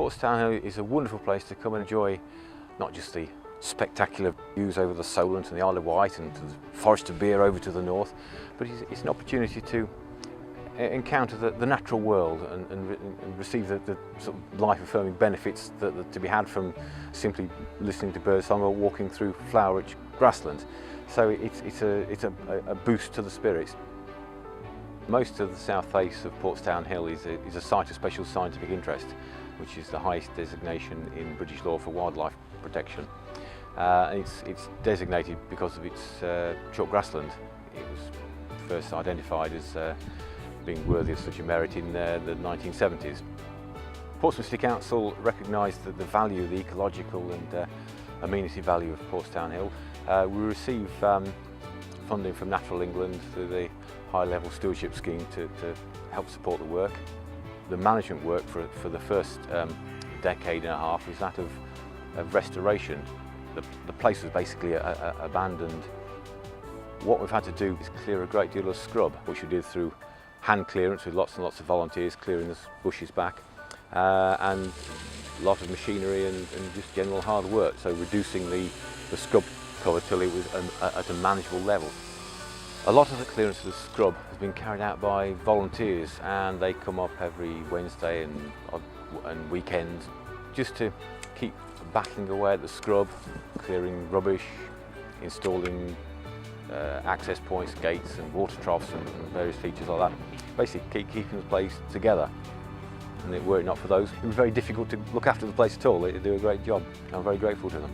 Portsdown Hill is a wonderful place to come and enjoy not just the spectacular views over the Solent and the Isle of Wight and the Forest of Beer over to the north, but it's an opportunity to encounter the natural world and receive the sort of life-affirming benefits that to be had from simply listening to birdsong or walking through flower-rich grassland. So it's a boost to the spirits. Most of the south face of Portsdown Hill is a site of special scientific interest, which is the highest designation in British law for wildlife protection. It's designated because of its chalk grassland. It was first identified as being worthy of such a merit in the 1970s. Portsmouth City Council recognised the value, the ecological and amenity value of Portsdown Hill. We receive funding from Natural England through the High Level Stewardship Scheme to help support the work. The management work for the first decade and a half was that of restoration. The place was basically abandoned. What we've had to do is clear a great deal of scrub, which we did through hand clearance with lots and lots of volunteers clearing the bushes back, and a lot of machinery and just general hard work, so reducing the scrub cover till it was at a manageable level. A lot of the clearance of the scrub has been carried out by volunteers, and they come up every Wednesday and weekends just to keep battling away at the scrub, clearing rubbish, installing access points, gates and water troughs and various features like that. Basically keeping the place together. And were it not for those, it was very difficult to look after the place at all. They do a great job. I'm very grateful to them.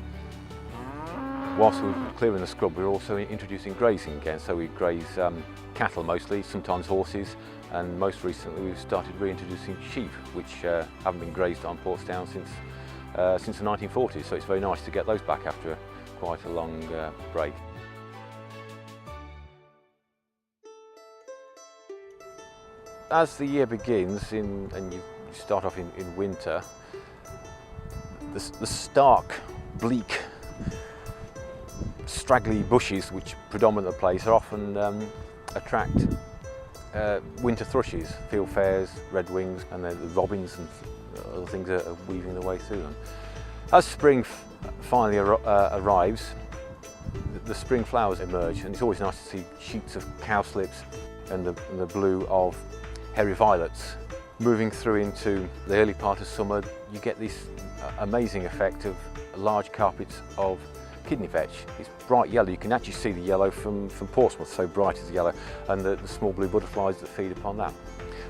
Whilst we were clearing the scrub, we were also introducing grazing again. So we graze cattle mostly, sometimes horses, and most recently we've started reintroducing sheep, which haven't been grazed on Portsdown since the 1940s. So it's very nice to get those back after quite a long break. As the year begins and you start off in winter, the stark, bleak, straggly bushes which predominate the place are often attract winter thrushes, field fares, redwings, and the robins and other things are weaving their way through them. As spring finally arrives, the spring flowers emerge, and it's always nice to see sheets of cowslips and the blue of hairy violets. Moving through into the early part of summer, you get this amazing effect of large carpets of kidney vetch. It's bright yellow. You can actually see the yellow from Portsmouth, so bright is the yellow, and the small blue butterflies that feed upon that.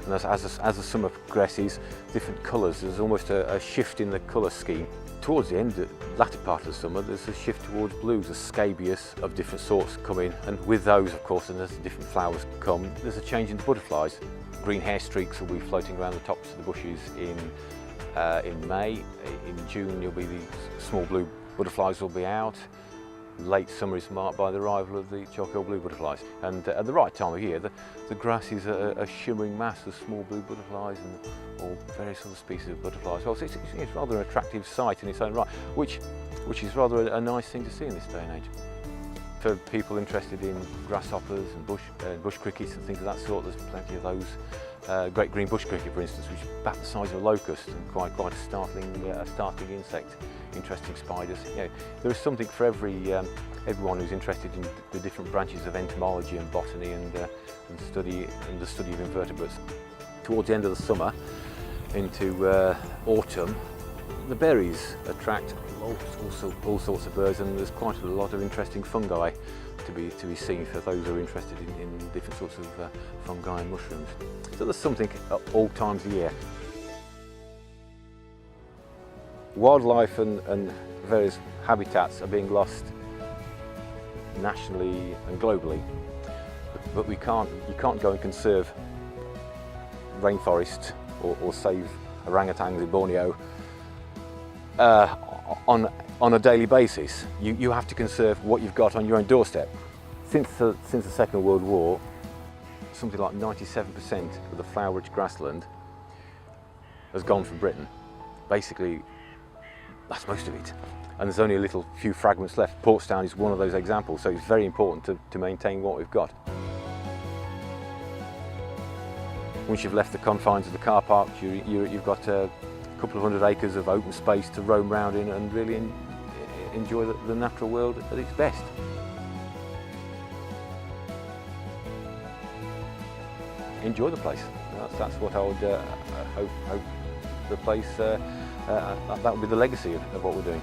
And as the summer progresses, different colours, there's almost a shift in the colour scheme. Towards the end, the latter part of the summer, there's a shift towards blues, as scabious of different sorts come in, and with those, of course, and as the different flowers come, there's a change in the butterflies. Green hair streaks will be floating around the tops of the bushes in May. In June, you'll be the small blue butterflies will be out. Late summer is marked by the arrival of the charcoal blue butterflies. And at the right time of year, the grass is a shimmering mass of small blue butterflies and all various other species of butterflies. Well, it's rather an attractive sight in its own right, which is rather a nice thing to see in this day and age. For people interested in grasshoppers and bush crickets and things of that sort, there's plenty of those. Great green bush cricket, for instance, which is about the size of a locust and quite a startling insect. Interesting spiders. You know, there is something for everyone who's interested in the different branches of entomology and botany and the study of invertebrates. Towards the end of the summer, into autumn, the berries attract all sorts of birds, and there's quite a lot of interesting fungi to be seen for those who are interested in different sorts of fungi and mushrooms. So there's something at all times of year. Wildlife and various habitats are being lost nationally and globally, but you can't go and conserve rainforest or save orangutans in Borneo on a daily basis. You have to conserve what you've got on your own doorstep. Since the Second World War, something like 97% of the flower-rich grassland has gone from Britain. Basically, that's most of it. And there's only a few fragments left. Portsdown is one of those examples, so it's very important to maintain what we've got. Once you've left the confines of the car park, you've got couple of hundred acres of open space to roam around in and really enjoy the natural world at its best. Enjoy the place. That's what I would hope the place, that would be the legacy of what we're doing.